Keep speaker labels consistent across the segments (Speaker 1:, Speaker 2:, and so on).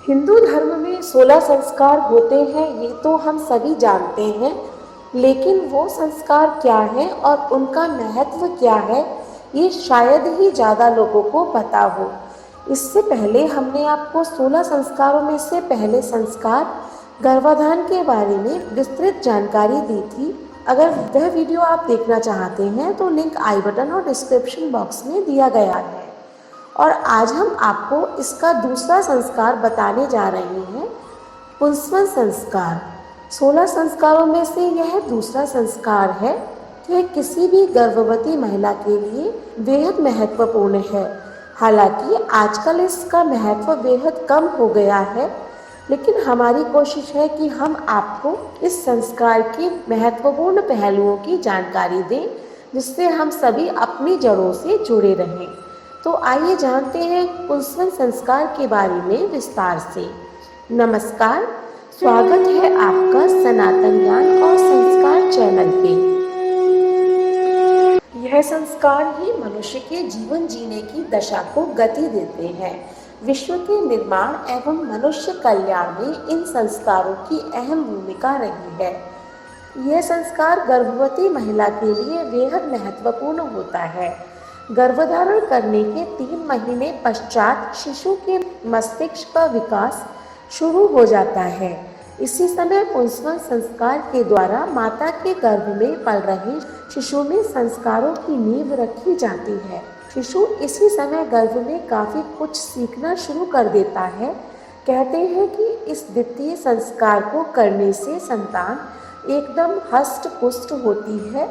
Speaker 1: हिंदू धर्म में 16 संस्कार होते हैं, ये तो हम सभी जानते हैं। लेकिन वो संस्कार क्या है और उनका महत्व क्या है, ये शायद ही ज़्यादा लोगों को पता हो। इससे पहले हमने आपको 16 संस्कारों में से पहले संस्कार गर्भाधान के बारे में विस्तृत जानकारी दी थी। अगर वह वीडियो आप देखना चाहते हैं तो लिंक आई बटन और डिस्क्रिप्शन बॉक्स में दिया गया है। और आज हम आपको इसका दूसरा संस्कार बताने जा रहे हैं, पुंसवन संस्कार। 16 संस्कारों में से यह दूसरा संस्कार है। यह किसी भी गर्भवती महिला के लिए बेहद महत्वपूर्ण है। हालांकि आजकल इसका महत्व बेहद कम हो गया है, लेकिन हमारी कोशिश है कि हम आपको इस संस्कार के महत्वपूर्ण पहलुओं की जानकारी दें, जिससे हम सभी अपनी जड़ों से जुड़े रहें। तो आइए जानते हैं पुंसवन संस्कार के बारे में विस्तार से। नमस्कार, स्वागत है आपका सनातन ज्ञान और संस्कार चैनल पे। यह संस्कार ही मनुष्य के जीवन जीने की दशा को गति देते हैं। विश्व के निर्माण एवं मनुष्य कल्याण में इन संस्कारों की अहम भूमिका रही है। यह संस्कार गर्भवती महिला के लिए बेहद महत्वपूर्ण होता है। गर्भधारण करने के 3 महीने पश्चात शिशु के मस्तिष्क का विकास शुरू हो जाता है। इसी समय पुंसवन संस्कार के द्वारा माता के गर्भ में पल रहे शिशु में संस्कारों की नींव रखी जाती है। शिशु इसी समय गर्भ में काफी कुछ सीखना शुरू कर देता है। कहते हैं कि इस द्वितीय संस्कार को करने से संतान एकदम हष्ट पुष्ट होती है,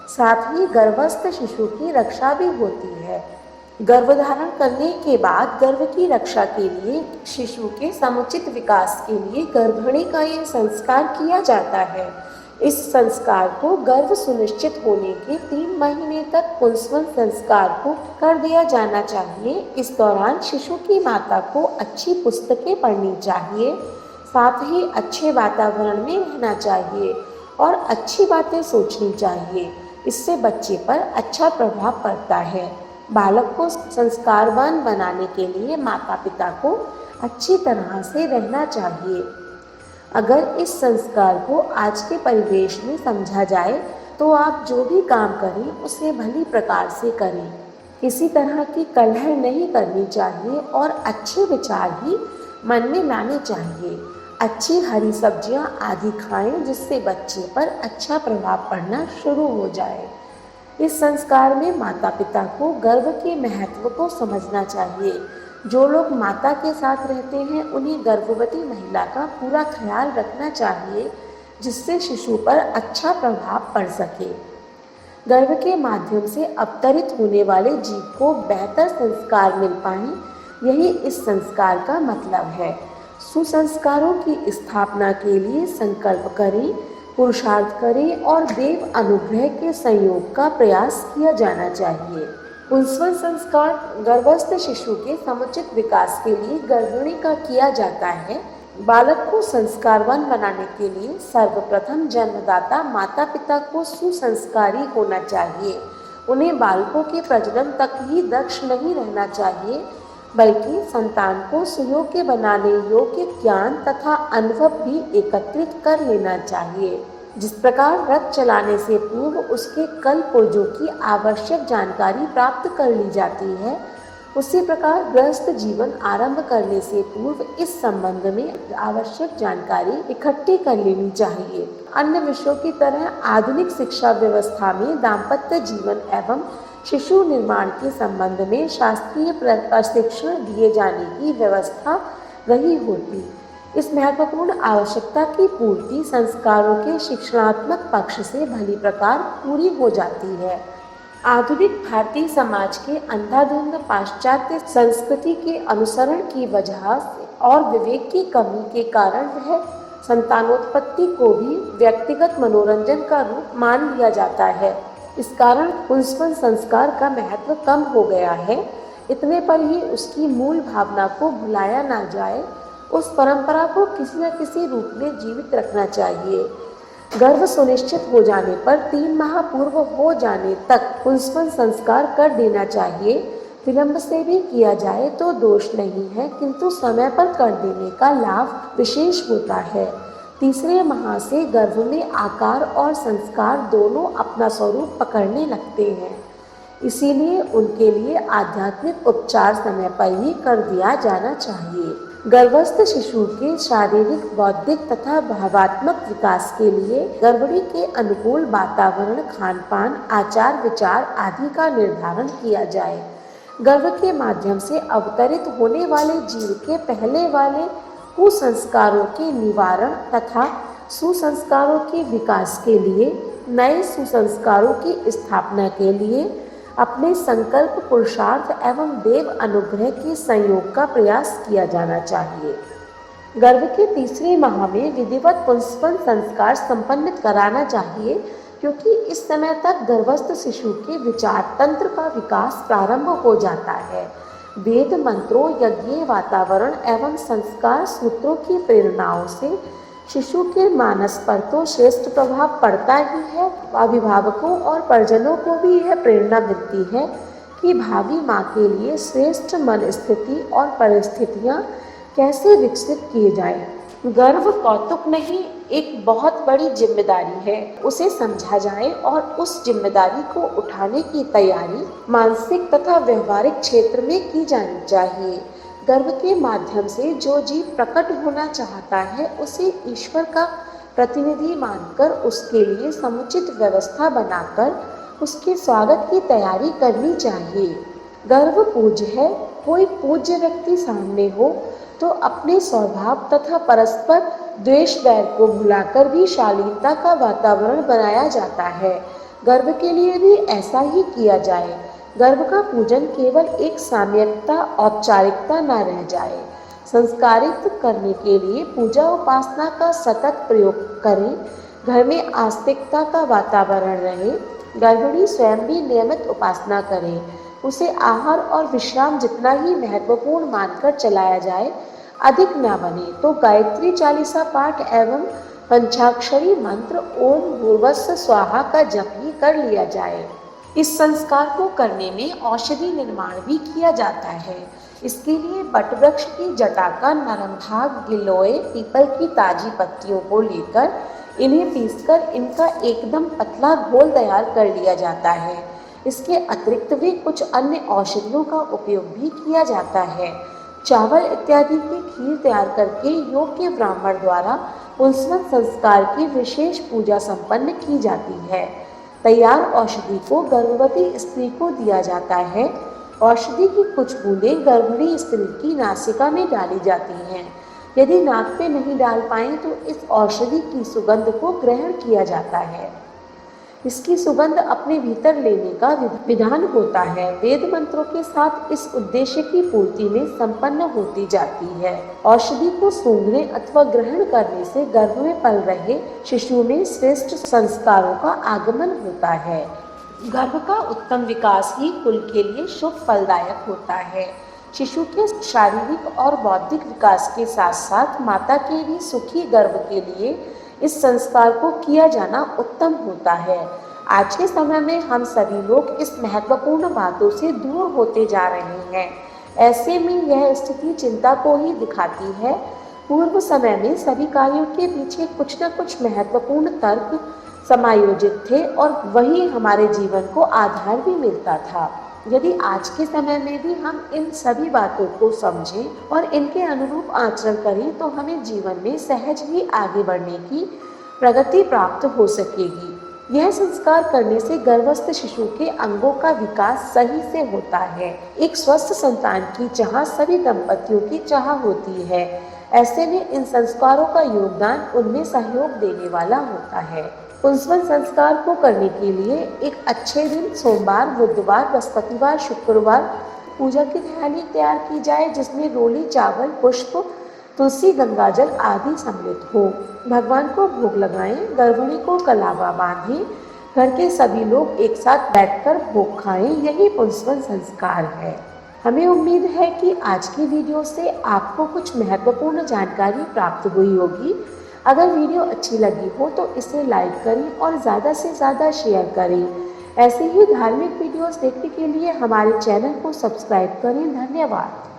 Speaker 1: साथ ही गर्भस्थ शिशु की रक्षा भी होती है। गर्भधारण करने के बाद गर्भ की रक्षा के लिए शिशु के समुचित विकास के लिए गर्भणी का यह संस्कार किया जाता है। इस संस्कार को गर्भ सुनिश्चित होने के 3 महीने तक पुंसवन संस्कार को कर दिया जाना चाहिए। इस दौरान शिशु की माता को अच्छी पुस्तकें पढ़नी चाहिए, साथ ही अच्छे वातावरण में रहना चाहिए और अच्छी बातें सोचनी चाहिए। इससे बच्चे पर अच्छा प्रभाव पड़ता है। बालक को संस्कारवान बनाने के लिए माता पिता को अच्छी तरह से रहना चाहिए। अगर इस संस्कार को आज के परिवेश में समझा जाए तो आप जो भी काम करें उसे भली प्रकार से करें। किसी तरह की कलह नहीं करनी चाहिए और अच्छे विचार ही मन में लाने चाहिए। अच्छी हरी सब्जियां आदि खाएं, जिससे बच्चे पर अच्छा प्रभाव पड़ना शुरू हो जाए। इस संस्कार में माता पिता को गर्भ के महत्व को समझना चाहिए। जो लोग माता के साथ रहते हैं उन्हें गर्भवती महिला का पूरा ख्याल रखना चाहिए, जिससे शिशु पर अच्छा प्रभाव पड़ सके। गर्भ के माध्यम से अवतरित होने वाले जीव को बेहतर संस्कार मिल पाए, यही इस संस्कार का मतलब है। सुसंस्कारों की स्थापना के लिए संकल्प करें, पुरुषार्थ करें और देव अनुग्रह के संयोग का प्रयास किया जाना चाहिए। पुंसवन संस्कार गर्भस्थ शिशु के समुचित विकास के लिए गर्भिणी का किया जाता है। बालक को संस्कारवान बनाने के लिए सर्वप्रथम जन्मदाता माता पिता को सुसंस्कारी होना चाहिए। उन्हें बालकों के प्रजनन तक ही दक्ष नहीं रहना चाहिए, बल्कि संतान को सुयोग्य बनाने योग्य ज्ञान तथा अनुभव भी एकत्रित कर लेना चाहिए। जिस प्रकार रथ चलाने से पूर्व उसके कल पुर्जों की आवश्यक जानकारी प्राप्त कर ली जाती है, उसी प्रकार गृहस्थ जीवन आरंभ करने से पूर्व इस संबंध में आवश्यक जानकारी इकट्ठी कर लेनी चाहिए। अन्य विषयों की तरह आधुनिक शिक्षा व्यवस्था में दाम्पत्य जीवन एवं शिशु निर्माण के संबंध में शास्त्रीय प्रशिक्षण दिए जाने की व्यवस्था रही होती। इस महत्वपूर्ण आवश्यकता की पूर्ति संस्कारों के शिक्षणात्मक पक्ष से भली प्रकार पूरी हो जाती है। आधुनिक भारतीय समाज के अंधाधुंध पाश्चात्य संस्कृति के अनुसरण की वजह से और विवेक की कमी के कारण वह संतानोत्पत्ति को भी व्यक्तिगत मनोरंजन का रूप मान लिया जाता है। इस कारण पुंसवन संस्कार का महत्व कम हो गया है। इतने पर ही उसकी मूल भावना को भुलाया ना जाए, उस परंपरा को किसी न किसी रूप में जीवित रखना चाहिए। गर्भ सुनिश्चित हो जाने पर 3 माह पूर्व हो जाने तक पुंसवन संस्कार कर देना चाहिए। विलंब से भी किया जाए तो दोष नहीं है, किंतु समय पर कर देने का लाभ विशेष होता है। तीसरे माह से गर्भ में आकार और संस्कार दोनों अपना स्वरूप पकड़ने लगते हैं, इसीलिए उनके लिए आध्यात्मिक उपचार समय पर ही कर दिया जाना चाहिए। गर्भस्थ शिशु के शारीरिक, बौद्धिक तथा भावात्मक विकास के लिए गर्भणी के अनुकूल वातावरण, खान पान, आचार विचार आदि का निर्धारण किया जाए। गर्भ के माध्यम से अवतरित होने वाले जीव के पहले वाले कुसंस्कारों के निवारण तथा सुसंस्कारों के विकास के लिए, नए सुसंस्कारों की स्थापना के लिए अपने संकल्प, पुरुषार्थ एवं देव अनुग्रह के संयोग का प्रयास किया जाना चाहिए। गर्भ के तीसरे माह में विधिवत पुंसवन संस्कार संपन्न कराना चाहिए, क्योंकि इस समय तक गर्भस्थ शिशु के विचार तंत्र का विकास प्रारंभ हो जाता है। वेद मंत्रों, यज्ञ, वातावरण एवं संस्कार सूत्रों की प्रेरणाओं से शिशु के मानस पर तो श्रेष्ठ प्रभाव पड़ता ही है, अभिभावकों और परिजनों को भी यह प्रेरणा मिलती है कि भावी माँ के लिए श्रेष्ठ मन स्थिति और परिस्थितियाँ कैसे विकसित किए जाए। गर्भ कौतुक नहीं, एक बहुत बड़ी जिम्मेदारी है। उसे समझा जाए और उस जिम्मेदारी को उठाने की तैयारी मानसिक तथा व्यवहारिक क्षेत्र में की जानी चाहिए। गर्भ के माध्यम से जो जीव प्रकट होना चाहता है, उसे ईश्वर का प्रतिनिधि मानकर उसके लिए समुचित व्यवस्था बनाकर उसके स्वागत की तैयारी करनी चाहिए। गर्भ पूज्य है। कोई पूज्य व्यक्ति सामने हो तो अपने स्वभाव तथा परस्पर द्वेष वैर को भुलाकर भी शालीनता का वातावरण बनाया जाता है। गर्भ के लिए भी ऐसा ही किया जाए। गर्भ का पूजन केवल एक साम्यकता, औपचारिकता न रह जाए। संस्कारित करने के लिए पूजा उपासना का सतत प्रयोग करें। घर में आस्तिकता का वातावरण रहे। गर्भिणी स्वयं भी नियमित उपासना करे। उसे आहार और विश्राम जितना ही महत्वपूर्ण मानकर चलाया जाए, अधिक न बने तो गायत्री चालीसा पाठ एवं पंचाक्षरी मंत्र ओम भूर्भुवस्सुः स्वाहा का जप ही कर लिया जाए। इस संस्कार को करने में औषधि निर्माण भी किया जाता है। इसके लिए बटवृक्ष की जटा का नरम भाग, गिलोय, पीपल की ताजी पत्तियों को लेकर इन्हें पीसकर इनका एकदम पतला घोल तैयार कर लिया जाता है। इसके अतिरिक्त भी कुछ अन्य औषधियों का उपयोग भी किया जाता है। चावल इत्यादि की खीर तैयार करके योग्य ब्राह्मण द्वारा पुंसवन संस्कार की विशेष पूजा संपन्न की जाती है। तैयार औषधि को गर्भवती स्त्री को दिया जाता है। औषधि की कुछ बूंदें गर्भिणी स्त्री की नासिका में डाली जाती हैं। यदि नाक पे नहीं डाल पाएं तो इस औषधि की सुगंध को ग्रहण किया जाता है। इसकी सुगंध अपने भीतर लेने का विधान होता है। वेद मंत्रों के साथ इस उद्देश्य की पूर्ति में संपन्न होती जाती है। औषधि को सूंघने अथवा ग्रहण करने से गर्भ में पल रहे शिशु में श्रेष्ठ संस्कारों का आगमन होता है। गर्भ का उत्तम विकास ही कुल के लिए शुभ फलदायक होता है। शिशु के शारीरिक और बौद्धिक विकास के साथ साथ माता के भी सुखी गर्भ के लिए इस संस्कार को किया जाना उत्तम होता है। आज के समय में हम सभी लोग इस महत्वपूर्ण बातों से दूर होते जा रहे हैं। ऐसे में यह स्थिति चिंता को ही दिखाती है। पूर्व समय में सभी कार्यों के पीछे कुछ न कुछ महत्वपूर्ण तर्क समायोजित थे और वही हमारे जीवन को आधार भी मिलता था। यदि आज के समय में भी हम इन सभी बातों को समझें और इनके अनुरूप आचरण करें तो हमें जीवन में सहज ही आगे बढ़ने की प्रगति प्राप्त हो सकेगी। यह संस्कार करने से गर्भस्थ शिशु के अंगों का विकास सही से होता है। एक स्वस्थ संतान की चाह सभी दंपतियों की चाह होती है। ऐसे में इन संस्कारों का योगदान उनमें सहयोग देने वाला होता है। पुंसवन संस्कार को करने के लिए एक अच्छे दिन सोमवार, बुधवार, बृहस्पतिवार, शुक्रवार पूजा की थाली तैयार की जाए, जिसमें रोली, चावल, पुष्प, तुलसी, गंगाजल आदि सम्मिलित हो। भगवान को भोग लगाएं। गर्भिणी को कलावा बांधें। घर के सभी लोग एक साथ बैठकर भोग खाएं। यही पुंसवन संस्कार है। हमें उम्मीद है कि आज की वीडियो से आपको कुछ महत्वपूर्ण जानकारी प्राप्त हुई होगी। अगर वीडियो अच्छी लगी हो तो इसे लाइक करें और ज़्यादा से ज़्यादा शेयर करें। ऐसे ही धार्मिक वीडियोस देखने के लिए हमारे चैनल को सब्सक्राइब करें। धन्यवाद।